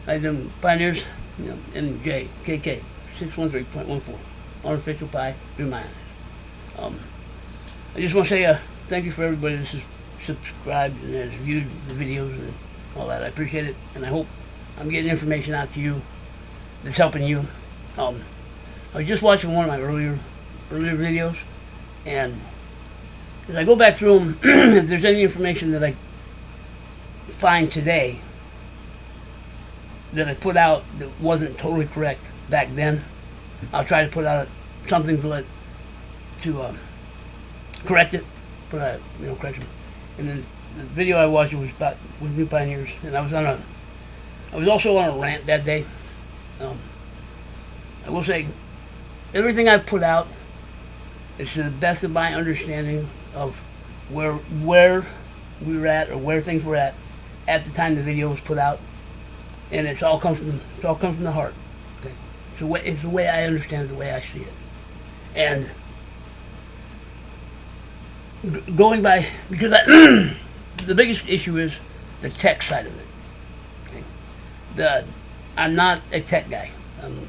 I them pioneers, mjkk613.14. Unofficial pie through my eyes. I just want to say thank you for everybody that's subscribed and has viewed the videos and all that. I appreciate it, and I hope I'm getting information out to you that's helping you. I was just watching one of my earlier videos, and as I go back through them, if there's any information that I find today that I put out that wasn't totally correct back then, I'll try to put out something to correct it, put out correction. And then the video I watched was about with new pioneers, and I was also on a rant that day. I will say everything I've put out is to the best of my understanding of where we were at, or where things were at the time the video was put out, and it's all come from the heart. Okay, it's the way I understand it, the way I see it, and going by, because the biggest issue is the tech side of it. Okay? I'm not a tech guy. I'm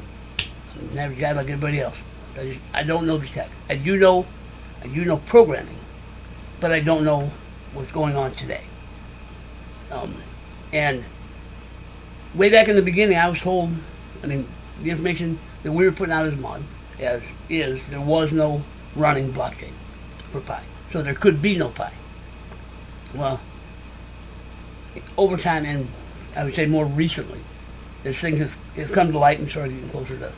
an average guy like everybody else. I don't know the tech. I do know programming, but I don't know what's going on today. And way back in the beginning, I was told, the information that we were putting out as mod is there was no running blockchain for Pi. So there could be no Pi. Well, over time, and I would say more recently, as things have come to light and started getting closer to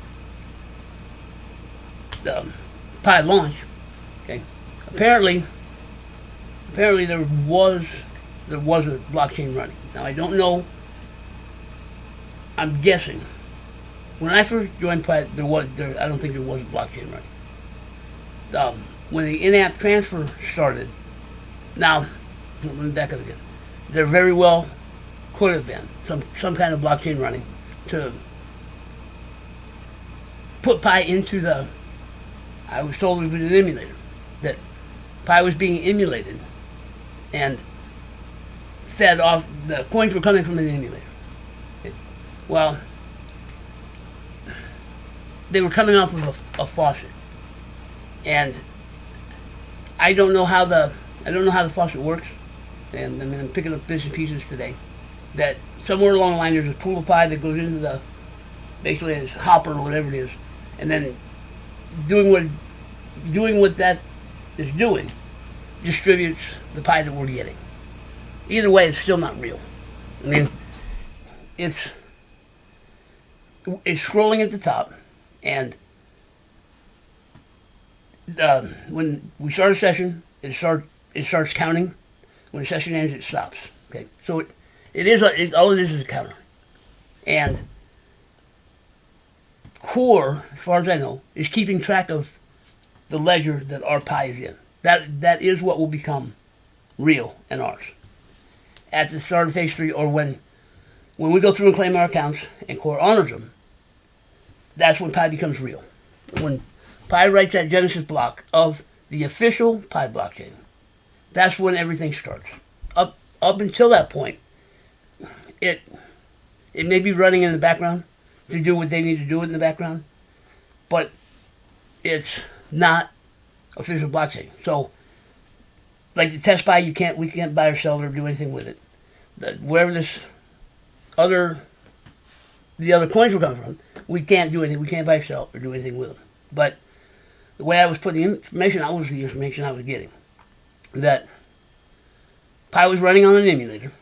the Pi launch, okay, apparently there was a blockchain running. Now I don't know. I'm guessing. When I first joined Pi, I don't think there was a blockchain running. When the in-app transfer started, now let me back up again. There very well could have been some kind of blockchain running to put Pi into the. I was told it was an emulator, that Pi was being emulated and fed off. The coins were coming from an emulator. Well, they were coming off of a faucet, and I don't know how the faucet works, and I'm picking up bits and pieces today. That somewhere along the line there's a pool of Pi that goes into basically this hopper or whatever it is, and then doing what that is doing, distributes the Pi that we're getting. Either way, it's still not real. It's scrolling at the top, and when we start a session, it starts counting. When the session ends, it stops. Okay, so all it is a counter, and Core, as far as I know, is keeping track of the ledger that our Pi is in. That is what will become real and ours at the start of phase 3, or when we go through and claim our accounts and Core honors them. That's when Pi becomes real. When Pi writes that Genesis block of the official Pi blockchain, that's when everything starts. Up until that point, it may be running in the background to do what they need to do in the background, but it's not official blockchain. So, like the test Pi, we can't buy or sell or do anything with it. Wherever the other coins were coming from, we can't do anything. We can't buy or sell or do anything with them. But the way I was putting the information out was the information I was getting. That Pi was running on an emulator.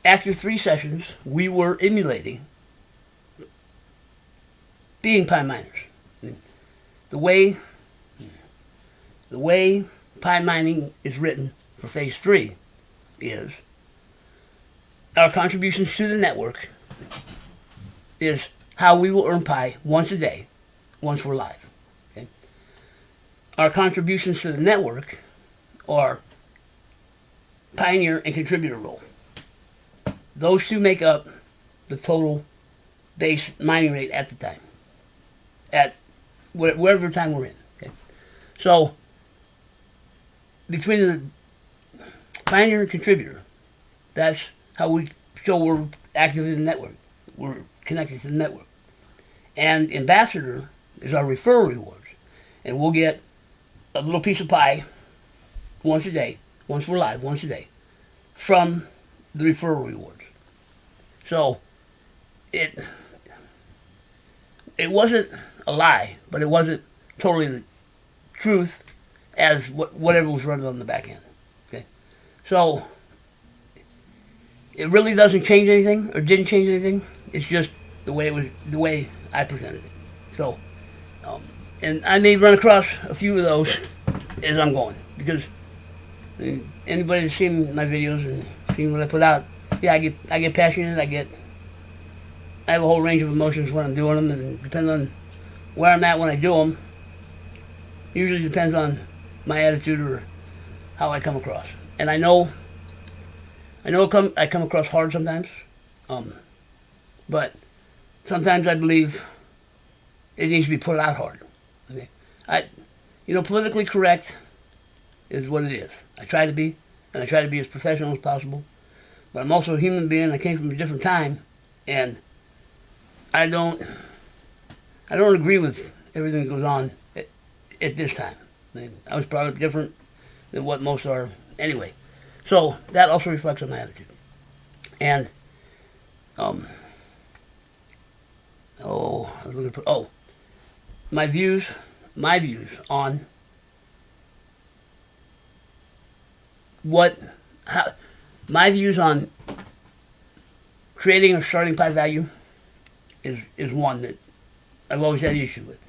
After 3 sessions, we were emulating being Pi miners. The way Pi mining is written for phase 3 is our contributions to the network is how we will earn Pi once a day, once we're live. Okay? Our contributions to the network are pioneer and contributor role. Those two make up the total base mining rate at the time, at whatever time we're in. Okay? So, between the pioneer and contributor, that's how we so we're active in the network. We're connected to the network. And ambassador is our referral rewards. And we'll get a little piece of pie once a day, once we're live, once a day, from the referral rewards. So it wasn't a lie, but it wasn't totally the truth as whatever was running on the back end. Okay, so it really doesn't change anything, or didn't change anything. It's just the way it was, the way I presented it. So, and I may run across a few of those as I'm going, because anybody that's seen my videos and seen what I put out, yeah, I get passionate. I have a whole range of emotions when I'm doing them, and depending on where I'm at when I do them, usually depends on my attitude or how I come across. And I know I come across hard sometimes, but sometimes I believe it needs to be put out hard. Okay, politically correct is what it is. I try to be, and I try to be as professional as possible. But I'm also a human being. I came from a different time, and I don't agree with everything that goes on at this time. I was brought up different than what most are anyway. So that also reflects on my attitude. And my views on my views on creating a starting pie value is one that I've always had an issue with.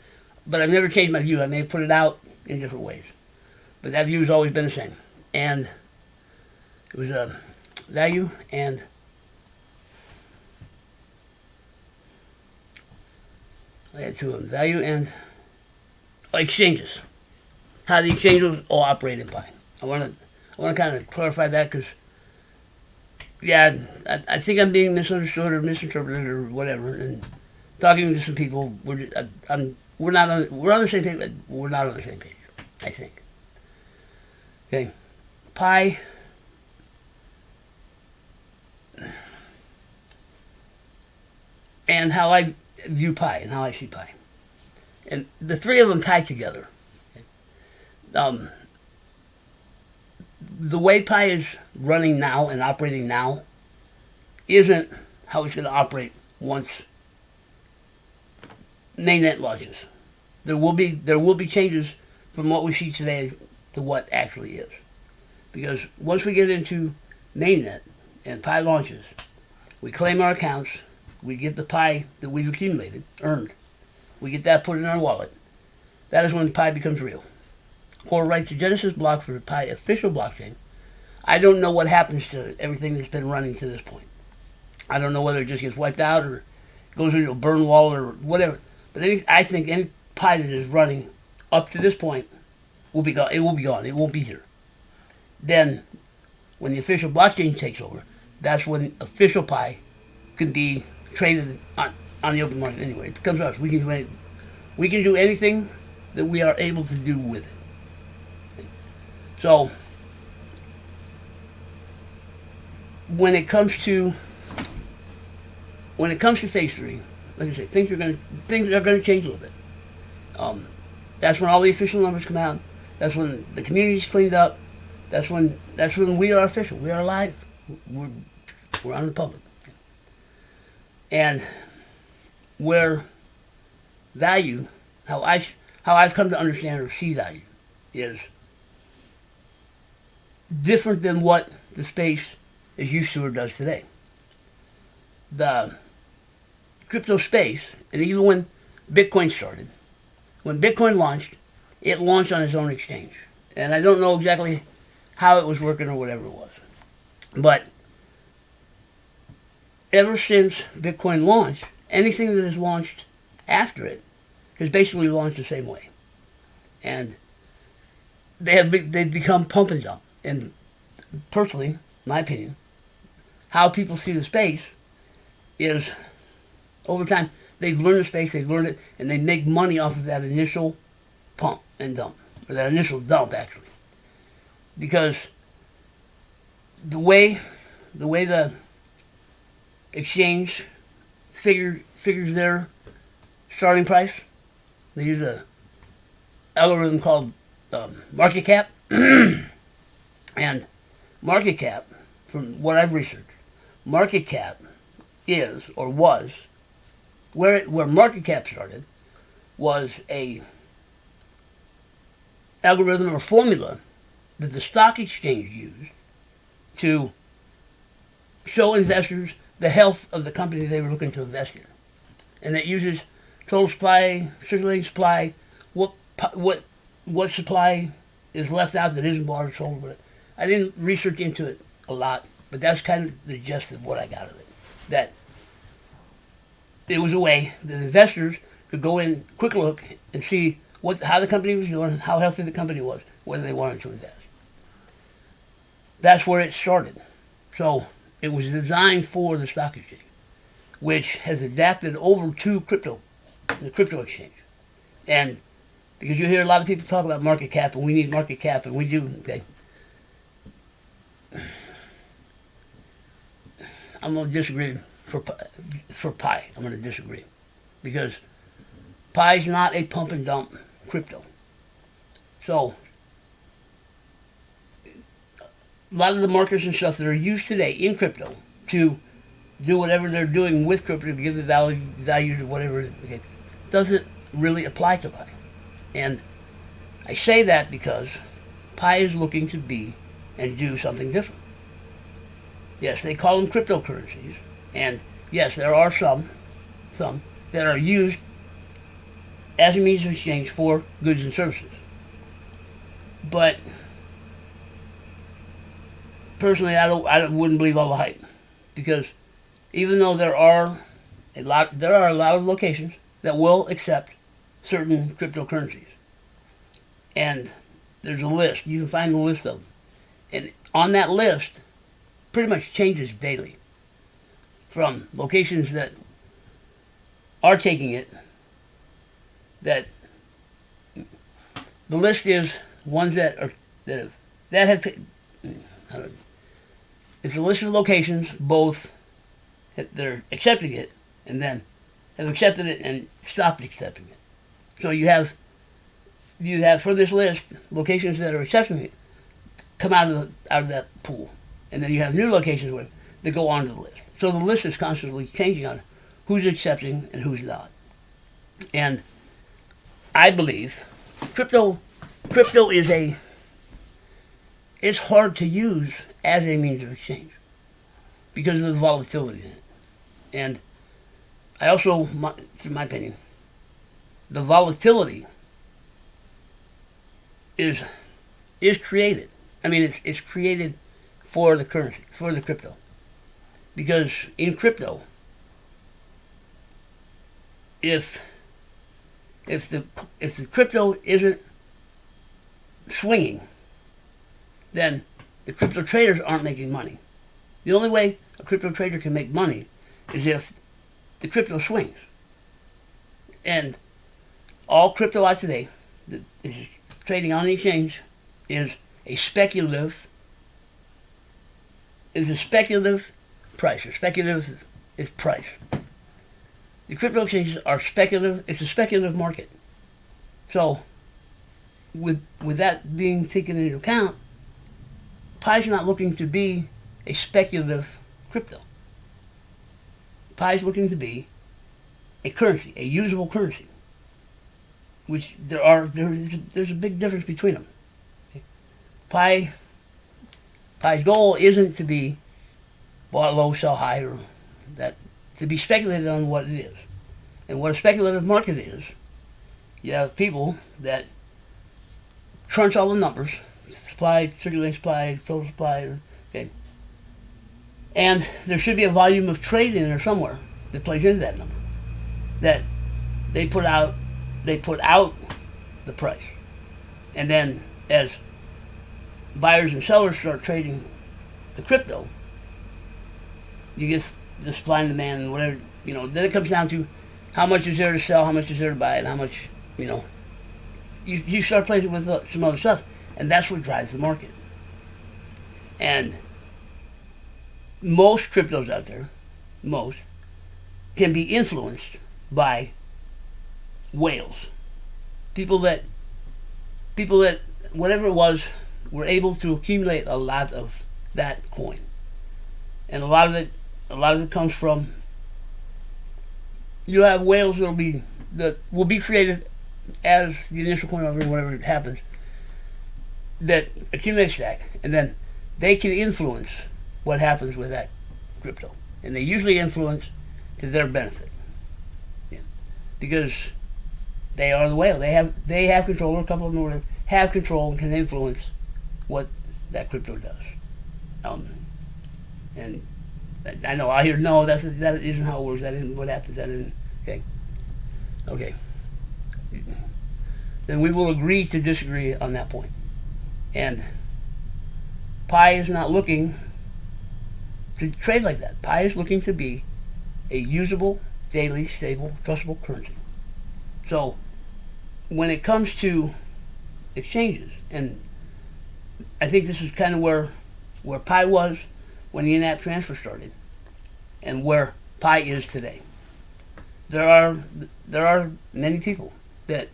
But I've never changed my view. I may have put it out in different ways. But that view has always been the same. And it was a value and I had two of them. Value and exchanges. How the exchanges all operate in pie. I want to kind of clarify that because, yeah, I think I'm being misunderstood or misinterpreted or whatever. And talking to some people, we're on the same page. But we're not on the same page, I think. Okay, pie. And how I view pie and how I see pie. And the three of them tie together. The way pie is running now and operating now isn't how it's going to operate once mainnet launches. There will be changes from what we see today to what actually is. Because once we get into mainnet and pie launches, we claim our accounts, we get the pie that we've accumulated, earned. We get that put in our wallet. That is when pie becomes real. Core writes the Genesis block for the pie official blockchain. I don't know what happens to everything that's been running to this point. I don't know whether it just gets wiped out or goes into a burn wall or whatever. But I think any pie that is running up to this point will be gone. It will be gone. It won't be here. Then, when the official blockchain takes over, that's when official pie can be traded on the open market anyway. It becomes ours. We can do anything that we are able to do with it. So, when it comes to phase 3, like I say, things are going to change a little bit. That's when all the official numbers come out. That's when the community's cleaned up. That's when we are official. We are live. We're on the public. And where value, how I've come to understand or see value, is different than what the space is used to or does today. The crypto space, and even when Bitcoin started, when Bitcoin launched, it launched on its own exchange. And I don't know exactly how it was working or whatever it was. But ever since Bitcoin launched, anything that has launched after it has basically launched the same way. And they've become pump and dump. And personally, my opinion, how people see the space is, over time, they've learned the space, they've learned it, and they make money off of that initial pump and dump, or that initial dump, actually. Because the way the exchange figures their starting price. They use a algorithm called market cap, and market cap, from what I've researched, market cap is or was where market cap started was a algorithm or formula that the stock exchange used to show investors the health of the company they were looking to invest in, and it uses total supply, circulating supply, what supply is left out that isn't bought or sold. But I didn't research into it a lot, but that's kind of the gist of what I got of it. That it was a way that investors could go in, quick look, and see how the company was doing, how healthy the company was, whether they wanted to invest. That's where it started. So it was designed for the stock exchange, which has adapted over to the crypto exchange. And because you hear a lot of people talk about market cap, and we need market cap, and we do, okay. I'm going to disagree for Pi. I'm going to disagree. Because Pi is not a pump and dump crypto. So, a lot of the markers and stuff that are used today in crypto to do whatever they're doing with crypto to give the value to whatever, okay, doesn't really apply to Pi. And I say that because Pi is looking to be and do something different. Yes, they call them cryptocurrencies, and yes, there are some that are used as a means of exchange for goods and services. But personally, I wouldn't believe all the hype, because even though there are a lot of locations that will accept certain cryptocurrencies, and there's a list. You can find the list of them, and on that list, pretty much changes daily. From locations that are taking it, that the list is ones that have it's a list of locations both that are accepting it and then have accepted it and stopped accepting it. So you have for this list locations that are accepting it come out of that pool, and then you have new locations that go onto the list. So the list is constantly changing on who's accepting and who's not. And I believe crypto is it's hard to use as a means of exchange because of the volatility in it. And I also, in my opinion, the volatility is created. I mean, it's created for the currency, for the crypto. Because in crypto, if the crypto isn't swinging, then the crypto traders aren't making money. The only way a crypto trader can make money is if the crypto swings. And all crypto out today that is trading on the exchange is a speculative price. Or speculative is price. The crypto exchanges are speculative. It's a speculative market. So, with that being taken into account, Pi's not looking to be a speculative crypto. Pi's looking to be a currency, a usable currency. Which there's a big difference between them. Okay? Pi's goal isn't to be bought low, sell high, or that to be speculated on what it is. And what a speculative market is, you have people that crunch all the numbers, supply, circulating supply, total supply, okay. And there should be a volume of trade in there somewhere that plays into that number. That they put out the price. And then as buyers and sellers start trading the crypto, you get the supply and demand and whatever, then it comes down to how much is there to sell, how much is there to buy, and how much, you start playing with some other stuff, and that's what drives the market. And most cryptos out there most, can be influenced by whales. People that whatever it was were able to accumulate a lot of that coin, and a lot of it comes from. You have whales that will be created as the initial coin offering, whatever it happens, that accumulate stack, and then they can influence what happens with that crypto, and they usually influence to their benefit, yeah. Because they are the whale. They have control, or a couple of them have control and can influence what that crypto does. And I know I hear no, that isn't how it works. That isn't what happens. That isn't okay. Then we will agree to disagree on that point. And Pi is not looking to trade like that. Pi is looking to be a usable, daily, stable, trustable currency. So when it comes to exchanges, and I think this is kind of where Pi was when the in-app transfer started, and where Pi is today. There are many people that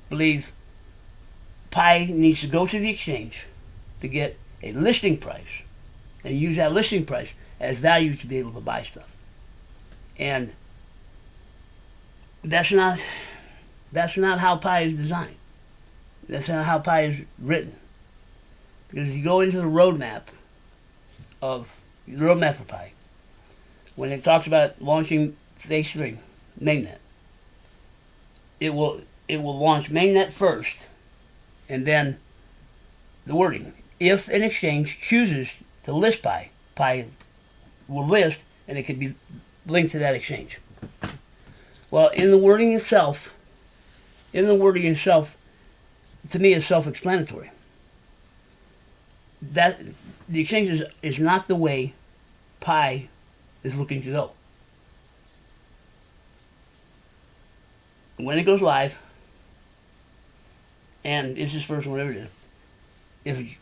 believe Pi needs to go to the exchange to get a listing price and use that listing price as value to be able to buy stuff. And that's not how Pi is designed. That's not how Pi is written. Because if you go into the roadmap for Pi, when it talks about launching phase 3, mainnet, it will launch mainnet first, and then the wording: if an exchange chooses to list Pi, Pi will list, and it can be linked to that exchange. Well, in the wording itself, to me, is self-explanatory. That the exchange is not the way Pi is looking to go. When it goes live, and it's dispersed, whatever it is, if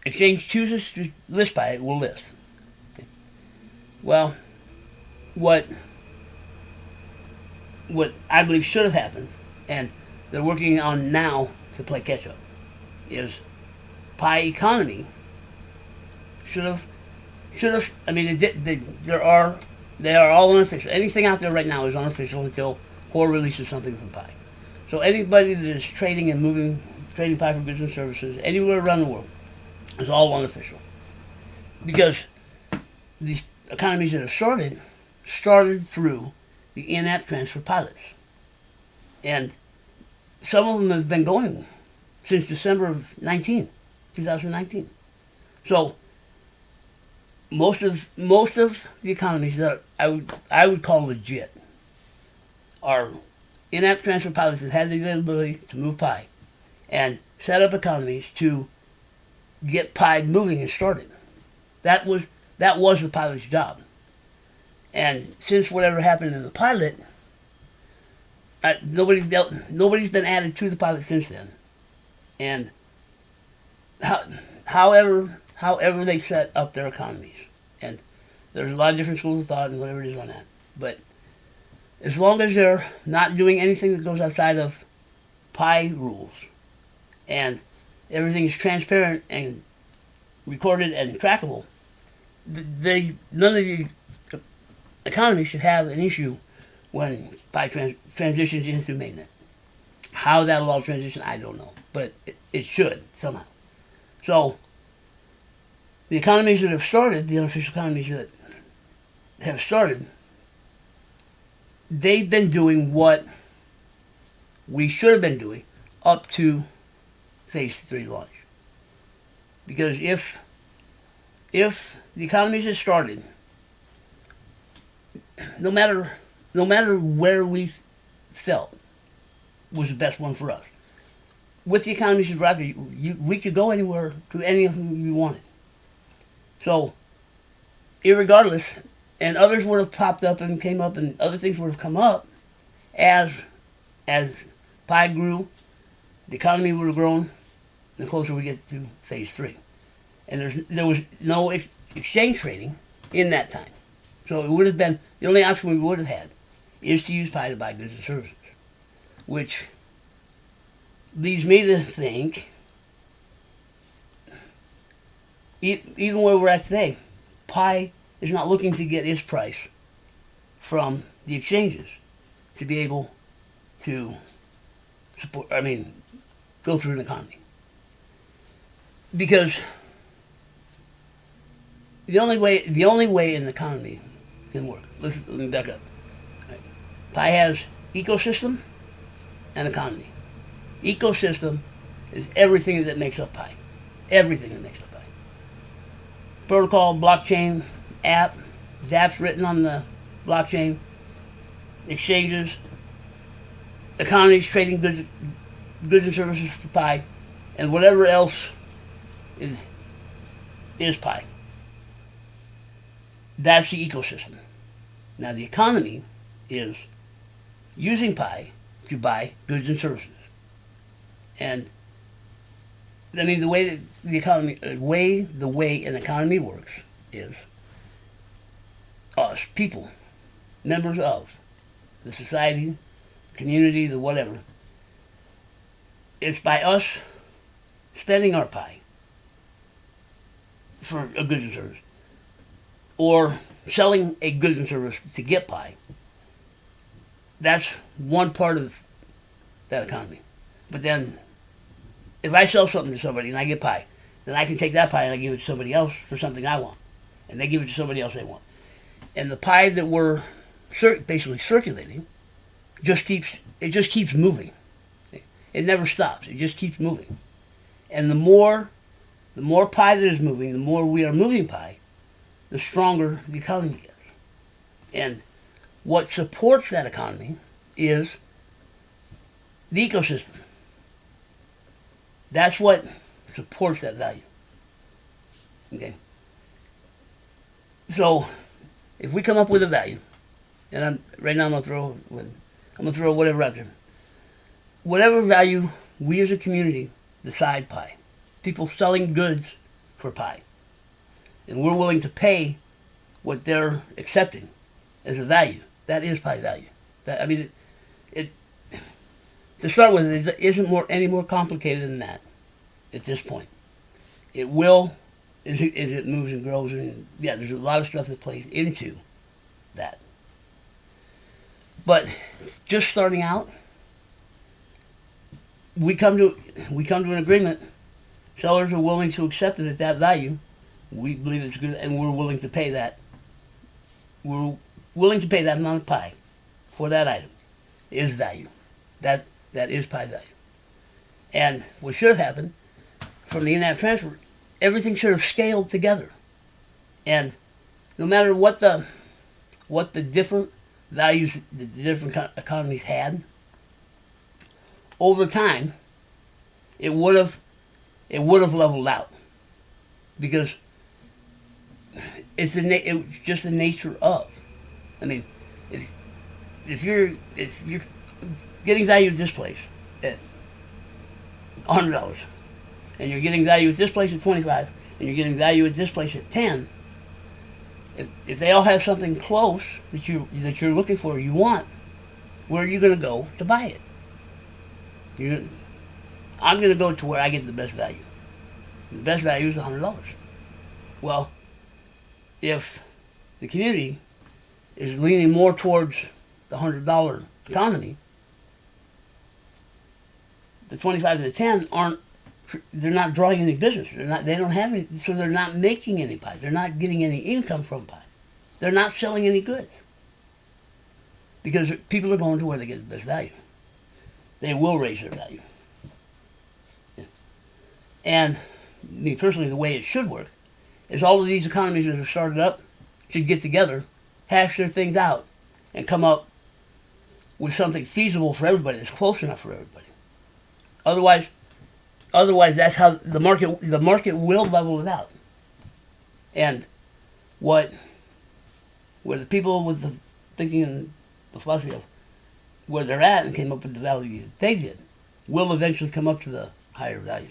exchange chooses to list Pi, it will list. Okay. Well, what I believe should have happened, and they're working on now to play catch up, is Pi economy should have. I mean, they are all unofficial. Anything out there right now is unofficial until Core releases something from Pi. So anybody that is trading Pi for goods and services anywhere around the world is all unofficial, because these economies that have started through the in-app transfer pilots, and some of them have been going since December of 2019. So most of the economies that I would call legit are in-app transfer pilots that had the availability to move Pi and set up economies to get Pi moving and started. That was the pilot's job. And since whatever happened in the pilot, nobody's been added to the pilot since then. And however they set up their economies, and there's a lot of different schools of thought and whatever it is on that. But as long as they're not doing anything that goes outside of Pi rules, and everything is transparent and recorded and trackable, none of the economies should have an issue when Pi transitions into mainnet. How that'll all transition, I don't know, but it should somehow. So the economies that have started, the unofficial economies that have started, they've been doing what we should have been doing up to phase 3 launch. Because if the economies had started, no matter where we felt was the best one for us, with the economies that were out there, we could go anywhere to any of them we wanted. So, irregardless, and others would have popped up and came up, and other things would have come up as Pi grew, the economy would have grown, the closer we get to phase 3. And there was no exchange trading in that time. So it would have been, the only option we would have had is to use pie to buy goods and services, which leads me to think, even where we're at today, pie is not looking to get its price from the exchanges to be able to go through an economy. Because the only way an economy can work. Let me back up. Right. Pie has ecosystem and economy. Ecosystem is everything that makes up pie. Everything that makes up pie. Protocol, blockchain, app, that's written on the blockchain, exchanges, economies trading goods and services for pie, and whatever else is pie. That's the ecosystem. Now the economy is using pie to buy goods and services. And I mean, the way an economy works is us, people, members of the society, community, the whatever. It's by us spending our pie for a goods and service, or selling a goods and service to get pie. That's one part of that economy. But then, if I sell something to somebody and I get pie, then I can take that pie and I give it to somebody else for something I want, and they give it to somebody else they want. And the pie that we're basically circulating just keeps moving. It never stops. It just keeps moving. And the more pie that is moving, the more we are moving pie, the stronger the economy gets. And what supports that economy is the ecosystem. That's what supports that value. Okay? So, if we come up with a value, and right now I'm gonna throw whatever out there. Whatever value we as a community decide pie. People selling goods for pie. And we're willing to pay what they're accepting as a value. That is pie value. To start with, it isn't any more complicated than that at this point. It will, as it moves and grows, and yeah, there's a lot of stuff that plays into that. But just starting out, we come to an agreement. Sellers are willing to accept it at that value. We believe it's good, and we're willing to pay that. We're willing to pay that amount of pie for that item. Is value. That is pie value. And what should have happened from the in-app transfer, everything should have scaled together. And no matter what the different values the different economies had, over time, it would have leveled out, because it's just the nature of. I mean, if you're getting value at this place at $100, and you're getting value at this place at $25, and you're getting value at this place at $10, if they all have something close that you're looking for, you want, where are you going to go to buy it? I'm going to go to where I get the best value. The best value is $100. Well, if the community is leaning more towards the $100 economy, the 25 and the 10 they're not drawing any business. They don't have any, so they're not making any pie. They're not getting any income from pie. They're not selling any goods. Because people are going to where they get the best value. They will raise their value. Yeah. And me personally, the way it should work is all of these economies that have started up should get together, hash their things out, and come up with something feasible for everybody, that's close enough for everybody. Otherwise, that's how the market will level it out. And where the people with the thinking and the philosophy of where they're at and came up with the value that they did will eventually come up to the higher value.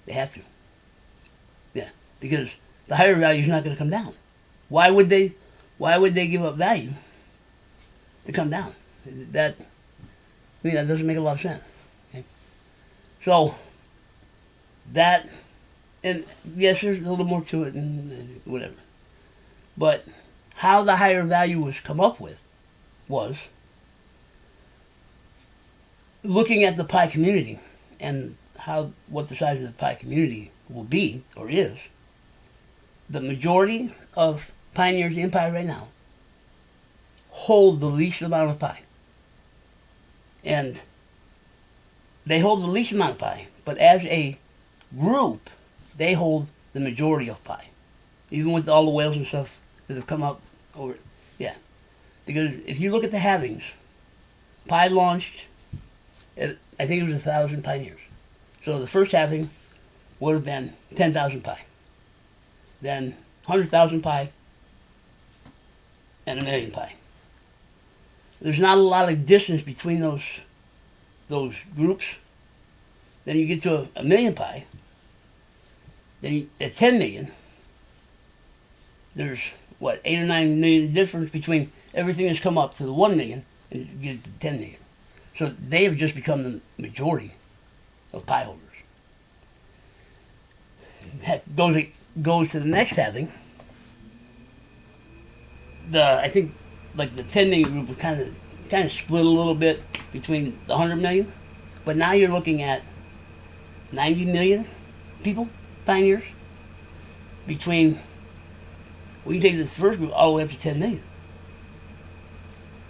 They have to. Yeah, because the higher value is not going to come down. Why would they Why would they give up value to come down? That doesn't make a lot of sense. Okay? So that, and yes, there's a little more to it and whatever. But how the higher value was come up with was looking at the pie community and what the size of the pie community will be or is. The majority of pioneers in pie right now hold the least amount of pie. And they hold the least amount of pie, but as a group, they hold the majority of pie. Even with all the whales and stuff that have come up over, yeah. Because if you look at the halvings, pie launched at, I think it was 1,000 pioneers. So the first halving would have been 10,000 pie. Then 100,000 pie and 1,000,000 pie. There's not a lot of distance between those groups. Then you get to a million pie. Then at 10 million, there's 8 or 9 million difference between everything that's come up to the 1 million and you get to 10 million. So they have just become the majority of pie holders. That goes to the next halving. I think like the 10 million group was kind of split a little bit between the 100 million, but now you're looking at 90 million people, pioneers, between, we can take this first group all the way up to 10 million.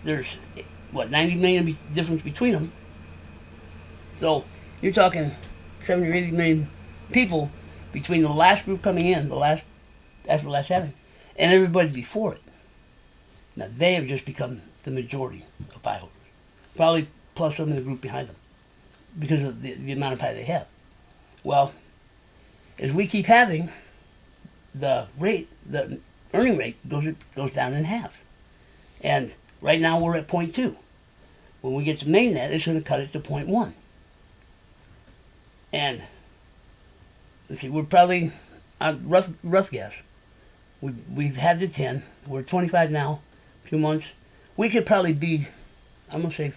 There's 90 million difference between them. So you're talking 70 or 80 million people between the last group coming in, after the last halving, and everybody before it. Now they have just become the majority of pie holders, probably plus some of the group behind them, because of the amount of pie they have. Well, as we keep having, the earning rate goes down in half, and right now we're at 0.2. When we get to mainnet, it's going to cut it to 0.1. And let's see, we're probably rough guess. We've had the 10. We're at 25 now. 2 months. We could probably be, I'm gonna say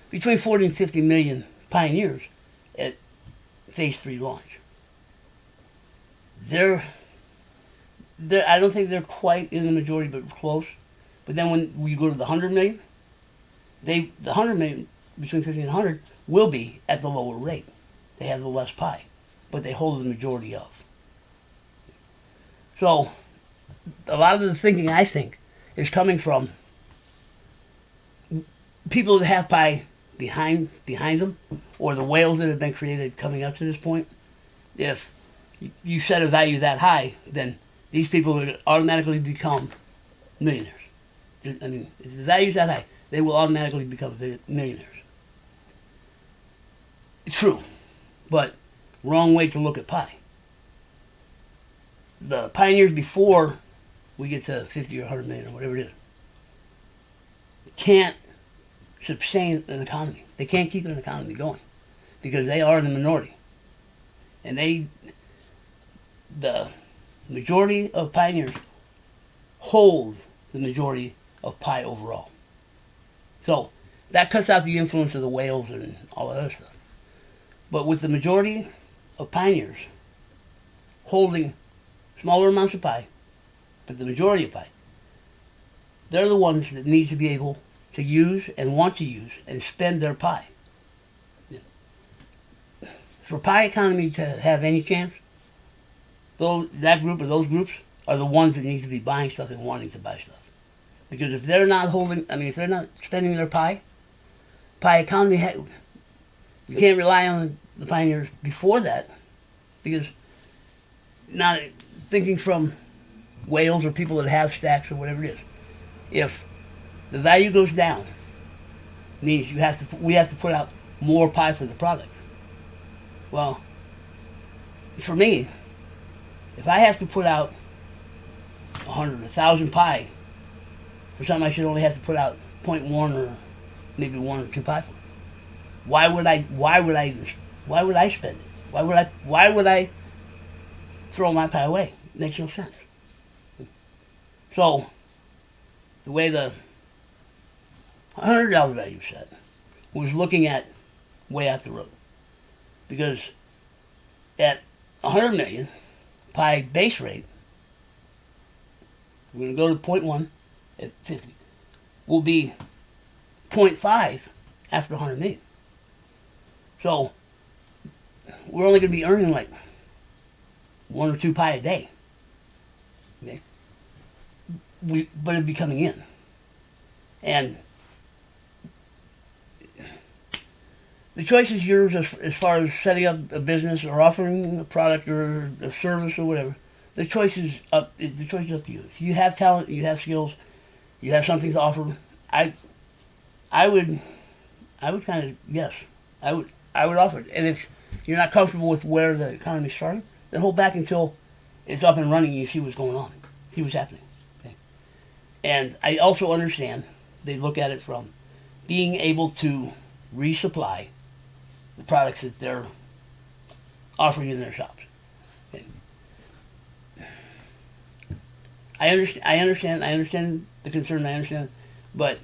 between 40 and 50 million pioneers at phase 3 launch. I don't think they're quite in the majority, but close. But then when we go to the 100 million, the 100 million, between 50 and 100, will be at the lower rate. They have the less pie, but they hold the majority of. So, a lot of the thinking, I think, is coming from people that have pie behind them, or the whales that have been created coming up to this point. If you set a value that high, then these people would automatically become millionaires. I mean, if the value's that high, they will automatically become millionaires. It's true, but wrong way to look at pie. The pioneers before we get to 50 or 100 million or whatever it is can't sustain an economy. They can't keep an economy going because they are in the minority. And the majority of pioneers hold the majority of pie overall. So that cuts out the influence of the whales and all that other stuff. But with the majority of pioneers holding smaller amounts of pie, but the majority of pie, they're the ones that need to be able to use and want to use and spend their pie. For pie economy to have any chance, that group or those groups are the ones that need to be buying stuff and wanting to buy stuff. Because if they're not if they're not spending their pie economy, you can't rely on the pioneers before that, because not thinking from whales or people that have stacks or whatever it is. If the value goes down, means we have to put out more pie for the product. Well, for me, if I have to put out 100, 1,000 pie for something I should only have to put out 0.1 or maybe 1 or 2 pie for, why would I spend it? Why would I throw my pie away? It makes no sense. So the way the $100 value set was looking at way out the road. Because at 100 million, pi base rate, we're going to go to 0.1 at 50, will be 0.5 after 100 million. So we're only going to be earning like 1 or 2 pi a day. Okay? But it'd be coming in. And the choice is yours as far as setting up a business or offering a product or a service or whatever. The choice is up to you. If you have talent, you have skills, you have something to offer, I would kind of, yes, I would offer it. And if you're not comfortable with where the economy's starting, then hold back until it's up and running and you see what's going on, see what's happening. Okay? And I also understand they look at it from being able to resupply the products that they're offering in their shops. Okay. I understand the concern, I understand, but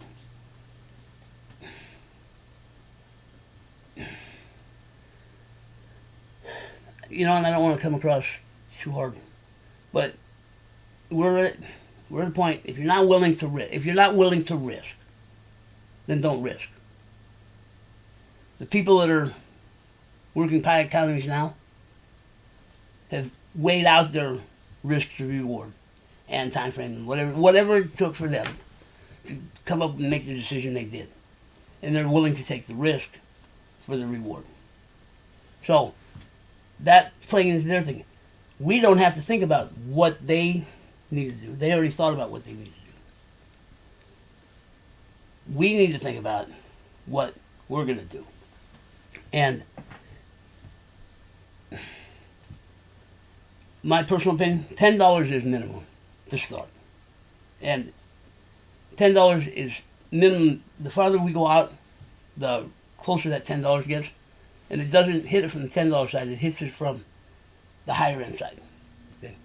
and I don't want to come across too hard, but we're at a point. If you're not willing to risk, then don't risk. The people that are working pie economies now have weighed out their risk to reward and time frame, whatever it took for them to come up and make the decision they did, and they're willing to take the risk for the reward. So that's playing into their thinking. We don't have to think about what they need to do. They already thought about what they need to do. We need to think about what we're going to do. And my personal opinion, $10 is minimum to start. And $10 is minimum. The farther we go out, the closer that $10 gets. And it doesn't hit it from the $10 side, it hits it from the higher end side. Okay?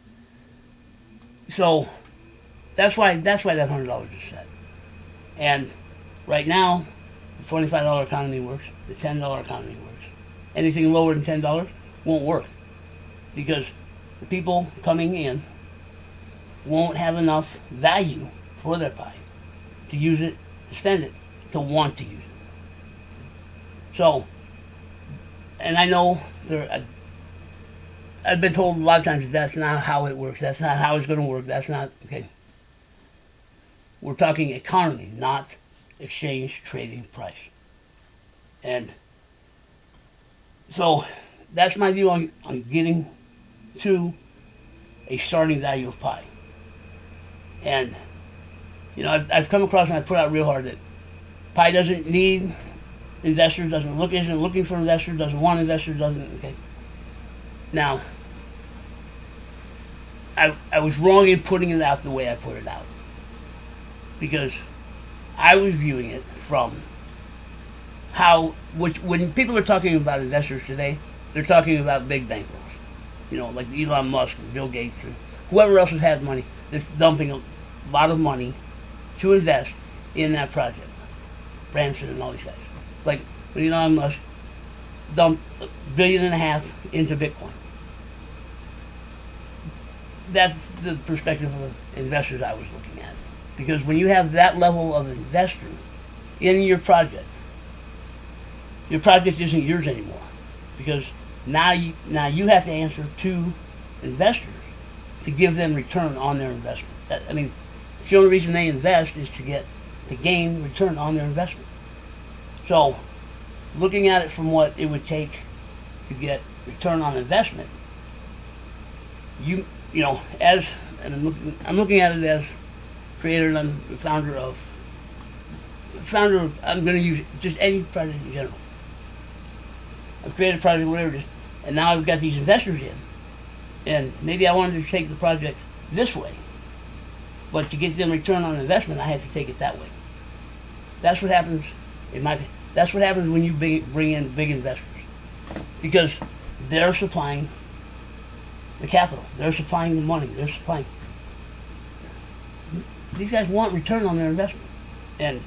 So that's why that $100 is set. And right now, the $25 economy works, the $10 economy works. Anything lower than $10 won't work, because the people coming in won't have enough value for their pie to use it, to spend it, to want to use it. So, and I know I've been told a lot of times that that's not how it works. That's not how it's going to work. That's not, okay. We're talking economy, not exchange trading price. And so that's my view on getting to a starting value of pi. And, I've come across and I put out real hard that pi doesn't need investors, isn't looking for investors, doesn't want investors, okay. Now, I was wrong in putting it out the way I put it out, because I was viewing it from when people are talking about investors today, they're talking about big bankers, like Elon Musk and Bill Gates and whoever else has had money that's dumping a lot of money to invest in that project. Branson and all these guys. Like when Elon Musk dumped $1.5 billion into Bitcoin. That's the perspective of investors I was looking at. Because when you have that level of investors in your project isn't yours anymore. Because now you have to answer to investors to give them return on their investment. It's the only reason they invest is to gain return on their investment. So, looking at it from what it would take to get return on investment, I'm looking at it as creator and founder of, I'm going to use just any project in general. I've created a project, whatever it is, and now I've got these investors in, and maybe I wanted to take the project this way, but to get them return on investment, I had to take it that way. That's what happens That's what happens when you bring in big investors, because they're supplying the capital, they're supplying the money, they're supplying. these guys want return on their investment. And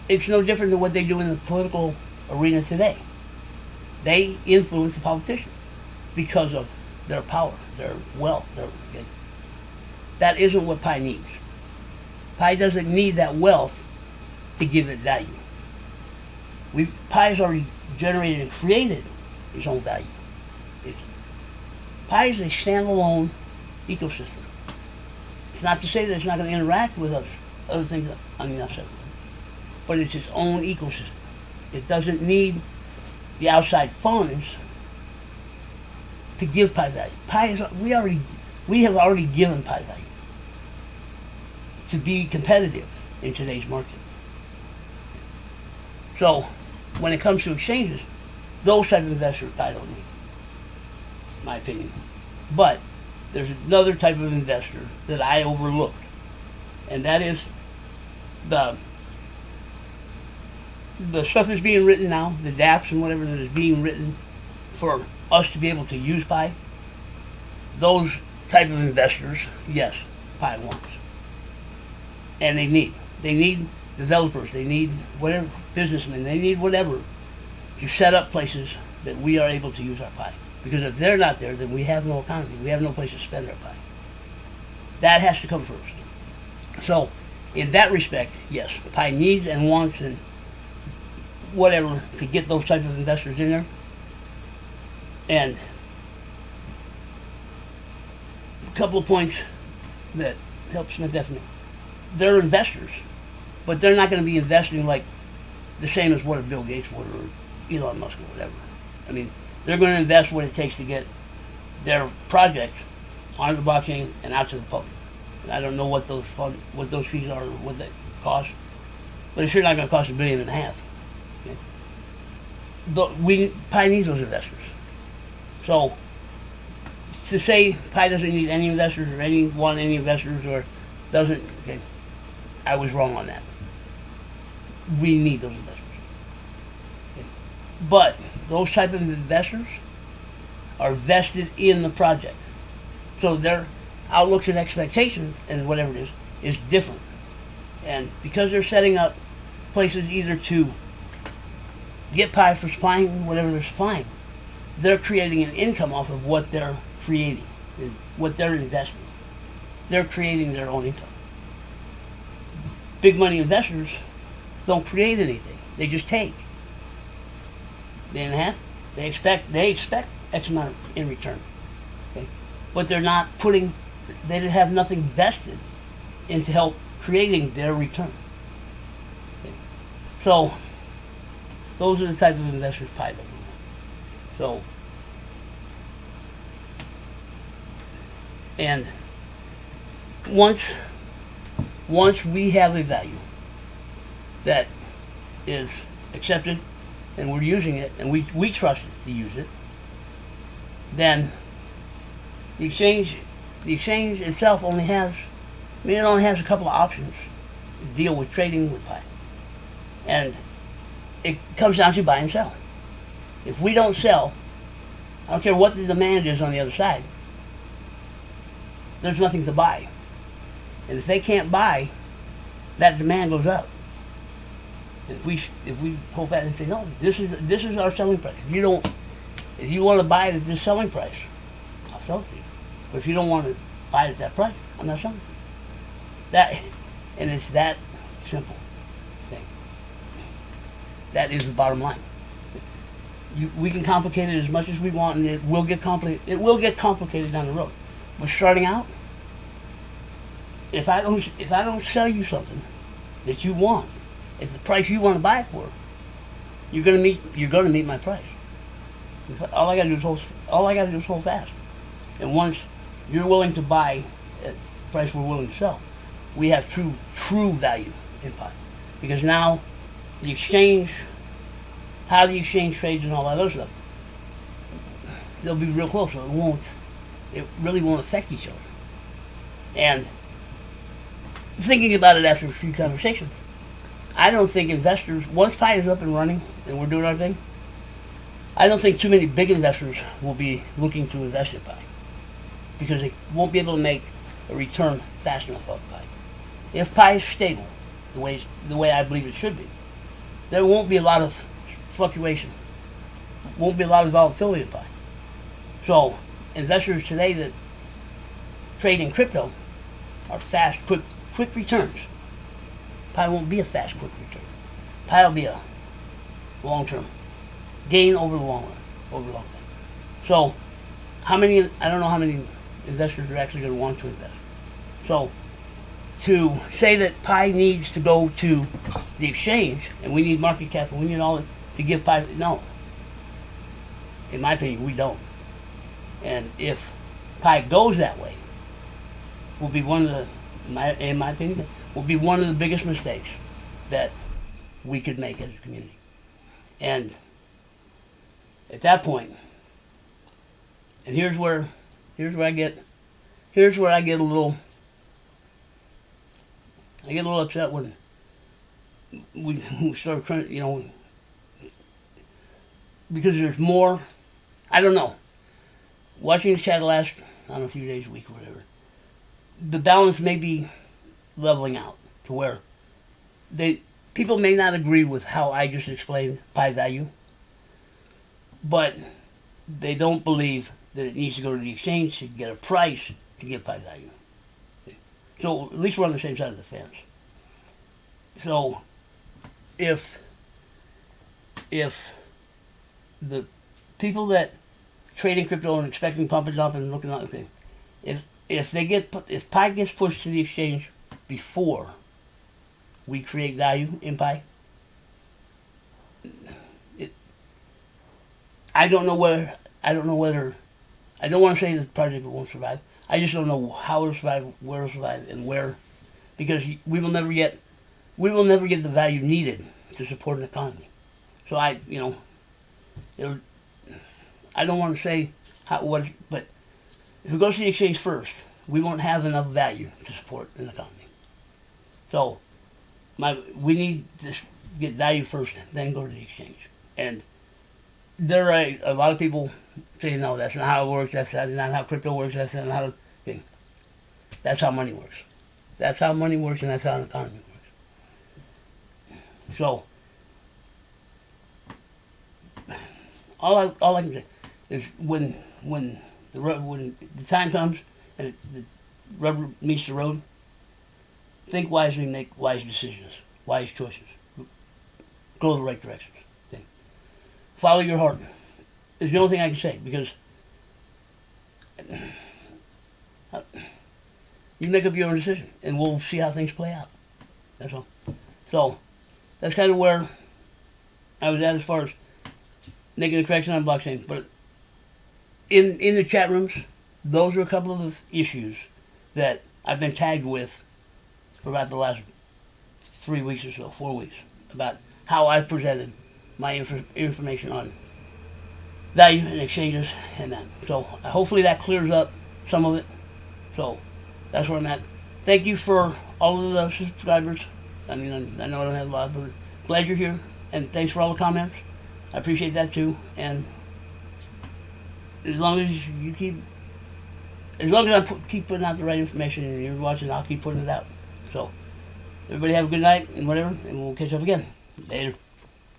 it's no different than what they do in the political arena today. They influence the politicians because of their power, their wealth. That isn't what Pi needs. Pi doesn't need that wealth to give it value. Pi has already generated and created its own value. Pi is a standalone ecosystem. It's not to say that it's not going to interact with other things on the outside, but it's its own ecosystem. It doesn't need the outside funds to give Pi value. We have already given Pi value to be competitive in today's market. So, when it comes to exchanges, those type of investors Pi don't need, in my opinion. But there's another type of investor that I overlooked, and that is the stuff that's being written now, the dApps and whatever that is being written for us to be able to use Pi. Those type of investors, yes, Pi wants. And they need developers, they need whatever, businessmen, they need whatever to set up places that we are able to use our Pi. Because if they're not there, then we have no economy. We have no place to spend our Pi. That has to come first. So, in that respect, yes, Pi needs and wants and whatever to get those type of investors in there. And a couple of points that help Smith definitely. They're investors, but they're not going to be investing like the same as what a Bill Gates would or Elon Musk or whatever. I mean, they're going to invest what it takes to get their project on the blockchain and out to the public. And I don't know what those fees are or what they cost, but it's sure not going to cost $1.5 billion. Okay? But Pi needs those investors. So to say Pi doesn't need any investors or any investors or doesn't, okay, I was wrong on that. We need those investors. Okay? But those type of investors are vested in the project. So their outlooks and expectations and whatever it is different. And because they're setting up places either to get Pi for supplying whatever they're supplying, they're creating an income off of what they're creating, what they're investing. They're creating their own income. Big money investors don't create anything. They just take. They expect X amount in return. Okay? But they're not they have nothing vested into help creating their return. Okay? So those are the type of investors Pi doesn't want. So, and once we have a value that is accepted and we're using it and we trust it to use it, then the exchange itself only has a couple of options to deal with trading with Pi. And it comes down to buy and sell. If we don't sell, I don't care what the demand is on the other side, there's nothing to buy. And if they can't buy, that demand goes up. If we hold fast and say, no, this is our selling price. If you want to buy it at this selling price, I'll sell it to you. But if you don't want to buy it at that price, I'm not selling it to you. And it's that simple. Okay. That is the bottom line. We can complicate it as much as we want, and it will get complicated. It will get complicated down the road. But starting out, if I don't sell you something that you want at the price you want to buy it for, you're gonna meet my price. All I gotta do is hold fast. And once you're willing to buy at the price we're willing to sell, we have true value in Pi. Because now the exchange, how the exchange trades and all that other stuff, they'll be real close, so it really won't affect each other. And thinking about it after a few conversations, I don't think investors, once Pi is up and running and we're doing our thing, I don't think too many big investors will be looking to invest in Pi because they won't be able to make a return fast enough off Pi. if pi is stable, the way I believe it should be, there won't be a lot of fluctuation. Won't be a lot of volatility in pi. So investors today that trade in crypto are fast, quick returns. Pi won't be a fast, quick return. Pi will be a long-term gain over the long run, over the long time. So I don't know how many investors are actually going to want to invest. So to say that pi needs to go to the exchange and we need market cap and we need all to give pi, no. In my opinion, we don't. And if pi goes that way, will be one of the, in my opinion, will be one of the biggest mistakes that we could make as a community. And at that point, and here's where I get a little upset when we start trying, because there's more. I don't know. Watching the chat last, I don't know, a few days, a week, or whatever, the balance may be leveling out to where people may not agree with how I just explained pi value, but they don't believe that it needs to go to the exchange to get a price to get pi value. So at least we're on the same side of the fence. So if the people that trade in crypto and expecting pump and dump and looking at it, if pi gets pushed to the exchange before we create value in pi, I don't whether I don't want to say the project won't survive. I just don't know how it'll survive, where it'll survive, and where, because we will never get the value needed to support an economy. So I don't want to say but if it goes to the exchange first, we won't have enough value to support an economy. So we need to get value first, then go to the exchange. And there are a lot of people saying, no, that's not how it works, that's not how crypto works, that's not how thing. That's how money works. That's how money works, and that's how an economy works. So all I can say is when the time comes and the rubber meets the road, think wisely, make wise decisions, wise choices. Go the right directions. Okay. Follow your heart is the only thing I can say, because you make up your own decision, and we'll see how things play out. That's all. So that's kind of where I was at as far as making a correction on blockchain. But in the chat rooms, those are a couple of issues that I've been tagged with for about the last 3 weeks or so, 4 weeks, about how I've presented my information on value and exchanges and that. So hopefully that clears up some of it. So that's where I'm at. Thank you for all of the subscribers. I mean, I know I don't have a lot, but glad you're here. And thanks for all the comments. I appreciate that too. And as long as I keep putting out the right information and you're watching, I'll keep putting it out. So everybody have a good night and whatever, and we'll catch up again. Later.